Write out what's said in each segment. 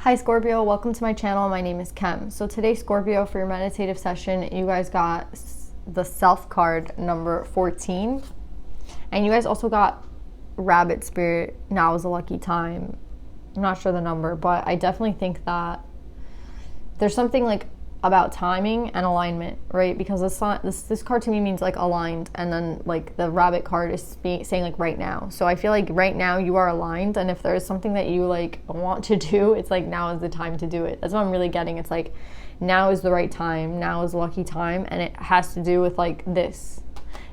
Hi Scorpio, welcome to my channel. My name is Kem. So today, Scorpio, for your meditative session, you guys got the self card number 14. And you guys also got rabbit spirit. Now is a lucky time. I'm not sure the number, but I definitely think that there's something like about timing and alignment, right? Because this card to me means like aligned, and then like the rabbit card is saying like right now. So I feel like right now you are aligned, and if there is something that you like want to do, it's like now is the time to do it. That's what I'm really getting. It's like now is the right time, now is the lucky time, and it has to do with like this.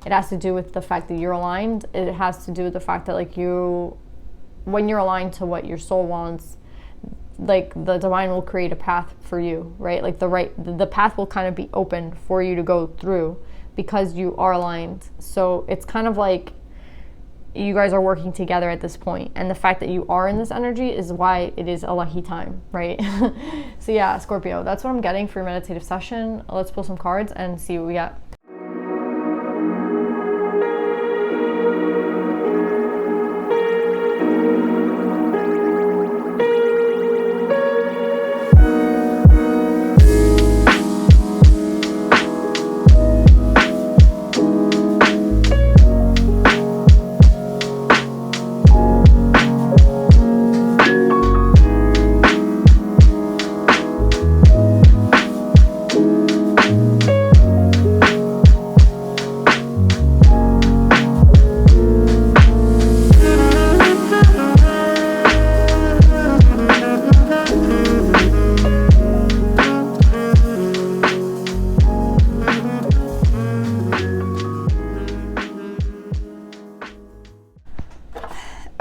It has to do with the fact that you're aligned. It has to do with the fact that like when you're aligned to what your soul wants, like the divine will create a path for you, right? Like the path will kind of be open for you to go through because you are aligned. So it's kind of like you guys are working together at this point, and the fact that you are in this energy is why it is a lucky time, right? So yeah, Scorpio, that's what I'm getting for your meditative session. Let's pull some cards and see what we get.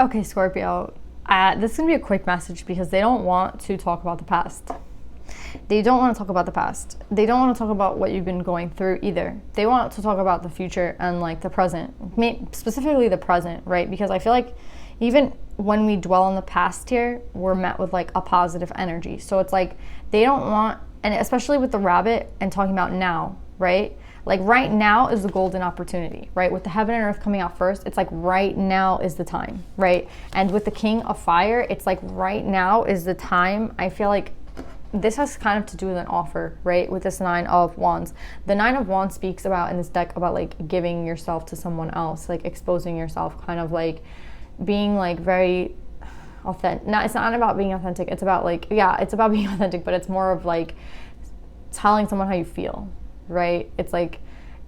Okay, Scorpio, this is going to be a quick message because they don't want to talk about the past. They don't want to talk about the past. They don't want to talk about what you've been going through either. They want to talk about the future and like the present, specifically the present, right? Because I feel like even when we dwell on the past here, we're met with like a positive energy. So it's like they don't want, and especially with the rabbit and talking about now, right? Like right now is the golden opportunity, right? With the heaven and earth coming out first, it's like right now is the time, right? And with the king of fire, it's like right now is the time. I feel like this has kind of to do with an offer, right? With this 9 of wands. The 9 of wands speaks about in this deck about like giving yourself to someone else, like exposing yourself, kind of like being like very authentic. No, it's not about being authentic. It's about like, yeah, it's about being authentic, but it's more of like telling someone how you feel, right? It's like,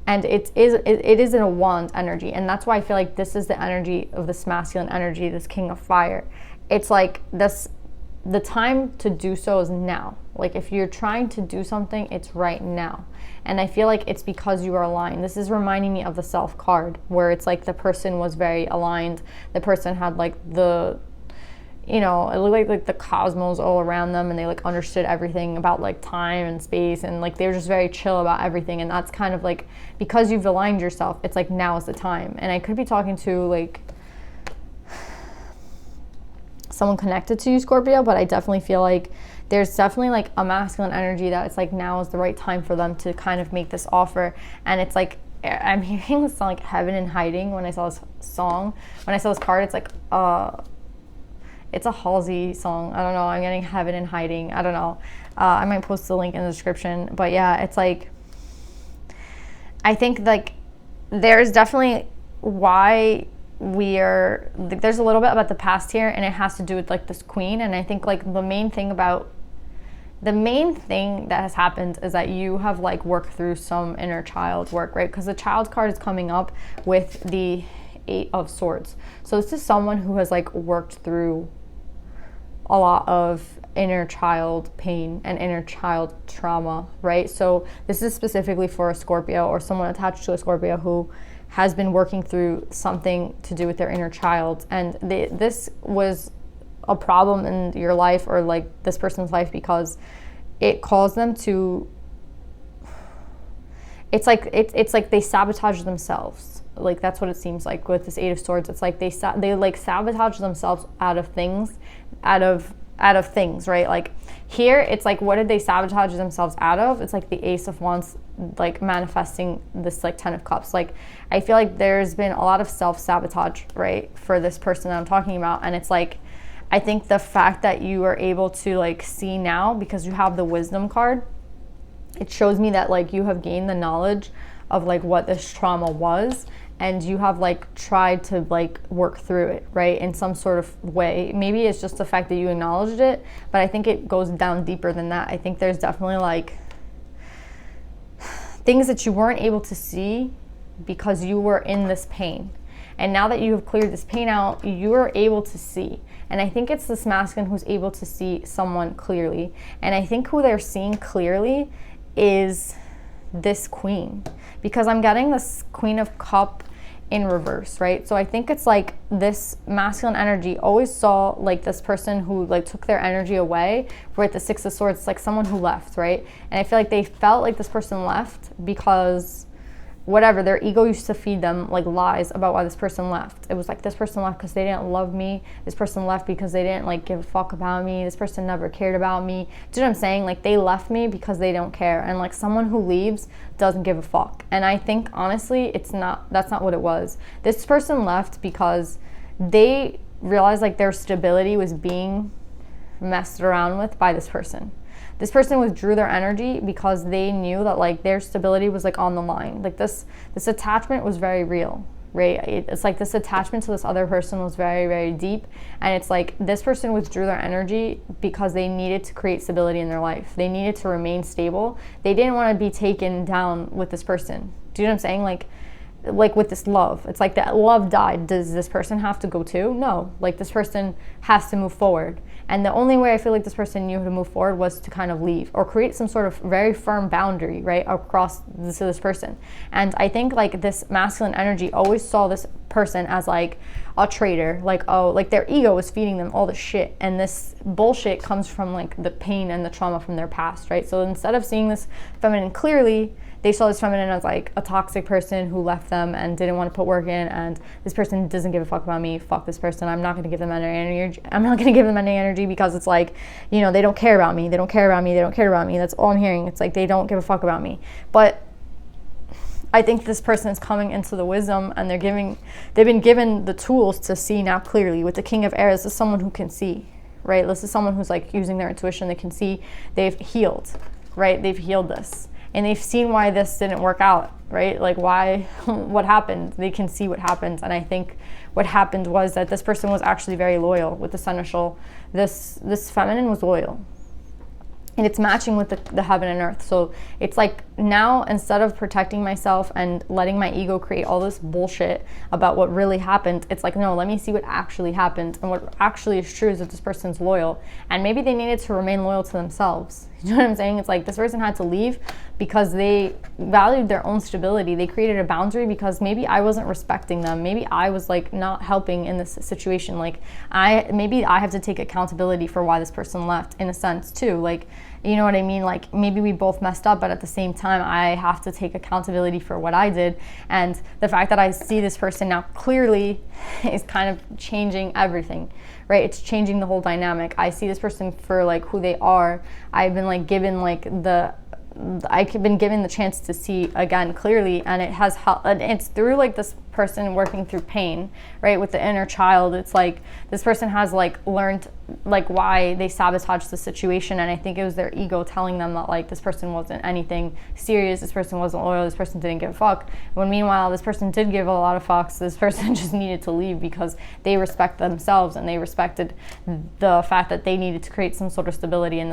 and it is in a wand energy, and that's why I feel like this is the energy of this masculine energy, this king of fire. It's like this, the time to do so is now. Like if you're trying to do something, it's right now. And I feel like it's because you are aligned. This is reminding me of the self card, where it's like the person was very aligned. The person had like the, you know, it looked like the cosmos all around them, and they like understood everything about like time and space, and like they were just very chill about everything. And that's kind of like, because you've aligned yourself, it's like now is the time. And I could be talking to like someone connected to you, Scorpio, but I definitely feel like there's definitely like a masculine energy that it's like now is the right time for them to kind of make this offer. And it's like I'm hearing this song like Heaven in Hiding when I saw this song. When I saw this card, it's like it's a Halsey song. I don't know. I'm getting Heaven in Hiding. I don't know. I might post the link in the description. But yeah, it's like, I think like there's definitely why there's a little bit about the past here, and it has to do with like this queen. And I think like the main thing that has happened is that you have like worked through some inner child work, right? Because the child card is coming up with the 8 of Swords. So this is someone who has like worked through a lot of inner child pain and inner child trauma, right? So this is specifically for a Scorpio or someone attached to a Scorpio who has been working through something to do with their inner child. And this was a problem in your life, or like this person's life, because it caused them to, it's like they sabotage themselves. Like that's what it seems like with this 8 of Swords. It's like they like sabotage themselves out of things, right? Like here, it's like, what did they sabotage themselves out of? It's like the Ace of Wands, like manifesting this like 10 of Cups. Like I feel like there's been a lot of self-sabotage, right, for this person that I'm talking about. And it's like, I think the fact that you are able to like see now, because you have the wisdom card, it shows me that like you have gained the knowledge of like what this trauma was, and you have like tried to like work through it, right, in some sort of way. Maybe it's just the fact that you acknowledged it, but I think it goes down deeper than that. I think there's definitely like things that you weren't able to see because you were in this pain. And now that you have cleared this pain out, you are able to see. And I think it's this masculine who's able to see someone clearly. And I think who they're seeing clearly is this queen, because I'm getting this Queen of Cup in reverse, right? So I think it's like this masculine energy always saw like this person who like took their energy away, right? The Six of Swords, it's like someone who left, right? And I feel like they felt like this person left because whatever, their ego used to feed them like lies about why this person left. It was like, this person left because they didn't love me. This person left because they didn't like give a fuck about me. This person never cared about me. Do you know what I'm saying? Like they left me because they don't care. And like someone who leaves doesn't give a fuck. And I think honestly, that's not what it was. This person left because they realized like their stability was being messed around with by this person. This person withdrew their energy because they knew that like their stability was like on the line. Like this attachment was very real, right? It's like this attachment to this other person was very, very deep. And it's like this person withdrew their energy because they needed to create stability in their life. They needed to remain stable. They didn't want to be taken down with this person. Do you know what I'm saying? Like with this love, it's like that love died. Does this person have to go too? No, like this person has to move forward. And the only way I feel like this person knew how to move forward was to kind of leave or create some sort of very firm boundary, right, across this person. And I think like this masculine energy always saw this person as like a traitor, like, oh, like their ego was feeding them all the shit. And this bullshit comes from like the pain and the trauma from their past, right? So instead of seeing this feminine clearly, they saw this feminine as like a toxic person who left them and didn't want to put work in, and this person doesn't give a fuck about me. Fuck this person. I'm not going to give them any energy. I'm not going to give them any energy because it's like, you know, they don't care about me. They don't care about me. They don't care about me. That's all I'm hearing. It's like they don't give a fuck about me. But I think this person is coming into the wisdom, and they've been given the tools to see now clearly. With the King of Air, this is someone who can see, right? This is someone who's like using their intuition. They can see. They've healed, right? They've healed this. And they've seen why this didn't work out, right? Like why, what happened? They can see what happened. And I think what happened was that this person was actually very loyal with the seneschal. This feminine was loyal. And it's matching with the heaven and earth. So it's like now, instead of protecting myself and letting my ego create all this bullshit about what really happened, it's like, no, let me see what actually happened. And what actually is true is that this person's loyal. And maybe they needed to remain loyal to themselves. You know what I'm saying? It's like this person had to leave because they valued their own stability. They created a boundary because maybe I wasn't respecting them. Maybe I was like not helping in this situation. Like maybe I have to take accountability for why this person left in a sense too. Like, you know what I mean? Like maybe we both messed up, but at the same time, I have to take accountability for what I did. And the fact that I see this person now clearly is kind of changing everything, right? It's changing the whole dynamic. I see this person for like who they are. I've been like given like I've been given the chance to see again clearly, and it has helped. And it's through like this person working through pain, right, with the inner child. It's like this person has like learned like why they sabotaged the situation, and I think it was their ego telling them that like this person wasn't anything serious, this person wasn't loyal, this person didn't give a fuck, when meanwhile this person did give a lot of fucks. This person just needed to leave because they respect themselves, and they respected the fact that they needed to create some sort of stability in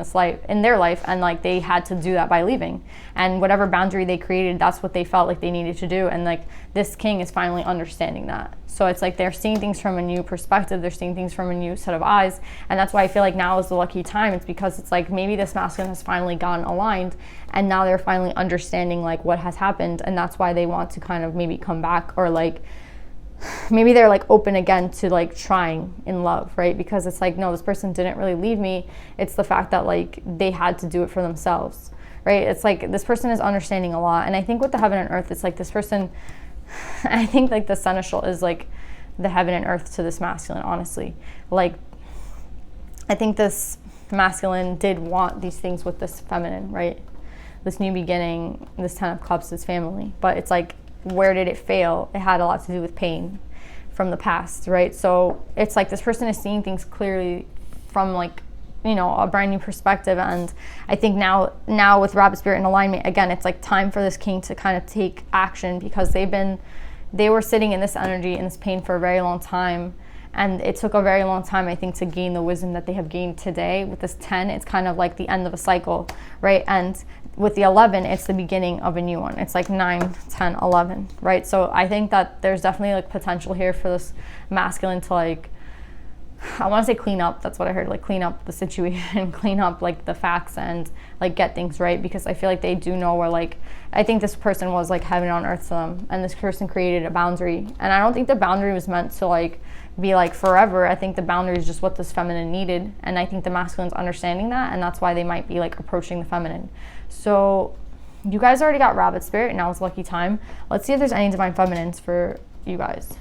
their life, and like they had to do that by leaving. And whatever boundary they created, that's what they felt like they needed to do. And like this king is finally understanding that. So it's like they're seeing things from a new perspective. They're seeing things from a new set of eyes. And that's why I feel like now is the lucky time. It's because it's like maybe this masculine has finally gotten aligned, and now they're finally understanding like what has happened. And that's why they want to kind of maybe come back, or like maybe they're like open again to like trying in love, right? Because it's like, no, this person didn't really leave me. It's the fact that like they had to do it for themselves, right? It's like this person is understanding a lot. And I think with the heaven and earth, it's like this person, I think like the seneschal is like the heaven and earth to this masculine, honestly. Like I think this masculine did want these things with this feminine, right? This new beginning, this 10 of cups, this family. But it's like, where did it fail? It had a lot to do with pain. from the past, right? So it's like this person is seeing things clearly from like, you know, a brand new perspective. And I think now with Rabbit Spirit in alignment, again, it's like time for this king to kind of take action, because they were sitting in this energy, in this pain for a very long time. And it took a very long time, I think, to gain the wisdom that they have gained today. With this 10, it's kind of like the end of a cycle, right? And with the 11, it's the beginning of a new one. It's like 9, 10, 11, right? So I think that there's definitely like potential here for this masculine to like, I want to say clean up. That's what I heard, like clean up the situation, clean up like the facts, and like get things right, because I feel like they do know where, like, I think this person was like heaven on earth to them, and this person created a boundary. And I don't think the boundary was meant to like be like forever. I think the boundary is just what this feminine needed, and I think the masculine's understanding that, and that's why they might be like approaching the feminine. So you guys already got Rabbit Spirit, now it's lucky time. Let's see if there's any divine feminines for you guys.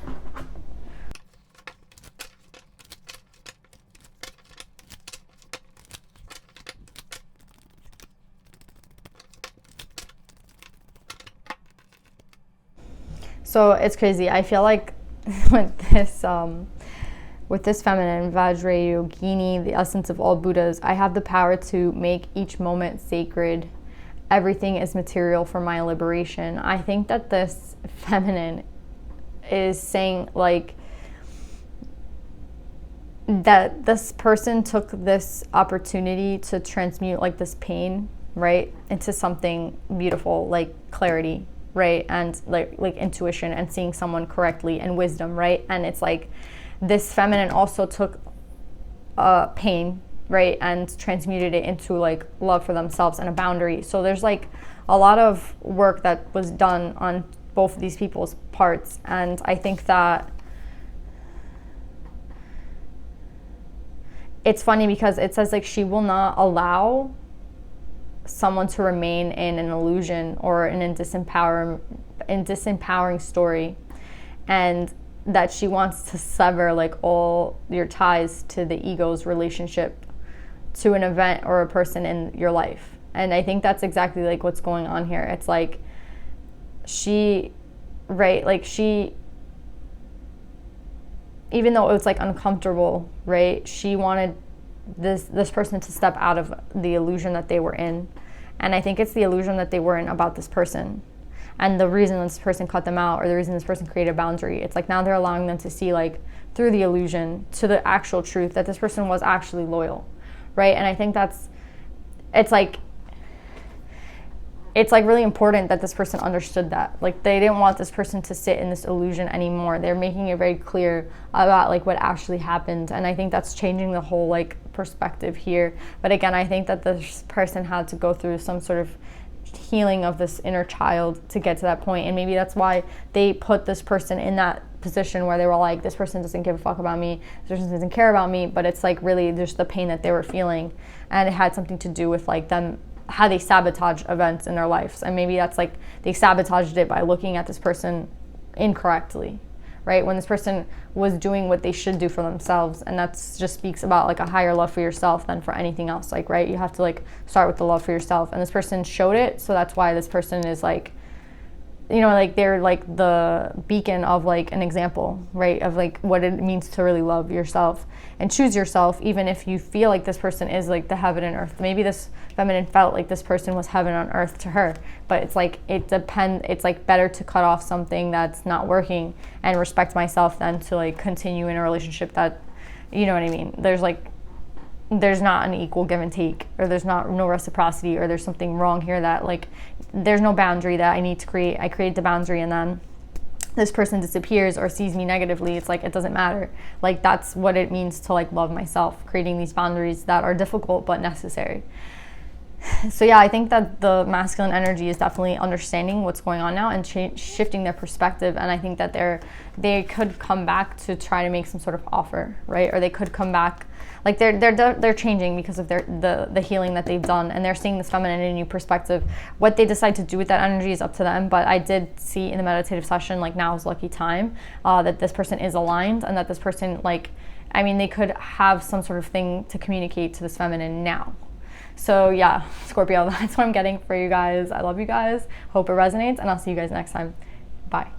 So it's crazy. I feel like with this feminine, Vajra Yogini, the essence of all Buddhas, I have the power to make each moment sacred. Everything is material for my liberation. I think that this feminine is saying like that this person took this opportunity to transmute like this pain, right, into something beautiful, like clarity, right, and like intuition and seeing someone correctly and wisdom, right? And it's like this feminine also took pain, right, and transmuted it into like love for themselves and a boundary. So there's like a lot of work that was done on both of these people's parts, and I think that it's funny because it says like she will not allow someone to remain in an illusion or in a disempowering story, and that she wants to sever like all your ties to the ego's relationship to an event or a person in your life. And I think that's exactly like what's going on here. It's like she, right, like she, even though it was like uncomfortable, right, she wanted this person to step out of the illusion that they were in. And I think it's the illusion that they were in about this person, and the reason this person cut them out, or the reason this person created a boundary. It's like now they're allowing them to see like through the illusion to the actual truth that this person was actually loyal, right? And I think it's like really important that this person understood that. Like they didn't want this person to sit in this illusion anymore. They're making it very clear about like what actually happened. And I think that's changing the whole like perspective here. But again, I think that this person had to go through some sort of healing of this inner child to get to that point. And maybe that's why they put this person in that position where they were like, this person doesn't give a fuck about me, this person doesn't care about me. But it's like really just the pain that they were feeling, and it had something to do with like them, how they sabotage events in their lives. And maybe that's like they sabotaged it by looking at this person incorrectly, right? When this person was doing what they should do for themselves. And that just speaks about like a higher love for yourself than for anything else, like, right? You have to like start with the love for yourself, and this person showed it. So that's why this person is like, you know, like they're like the beacon of like an example, right, of like what it means to really love yourself and choose yourself, even if you feel like this person is like the heaven and earth. Maybe this feminine felt like this person was heaven on earth to her, but it's like it's like better to cut off something that's not working and respect myself than to like continue in a relationship that, you know what I mean, there's not an equal give and take, or there's no reciprocity, or there's something wrong here, that like there's no boundary that I need to create. I create the boundary, and then this person disappears or sees me negatively. It's like it doesn't matter. Like that's what it means to like love myself, creating these boundaries that are difficult but necessary. So yeah, I think that the masculine energy is definitely understanding what's going on now and shifting their perspective. And I think that they could come back to try to make some sort of offer, right? Or they could come back, like they're changing because of the healing that they've done, and they're seeing this feminine in a new perspective. What they decide to do with that energy is up to them. But I did see in the meditative session, like now is lucky time, that this person is aligned, and that this person, like, I mean, they could have some sort of thing to communicate to this feminine now. So yeah, Scorpio, that's what I'm getting for you guys. I love you guys. Hope it resonates, and I'll see you guys next time. Bye.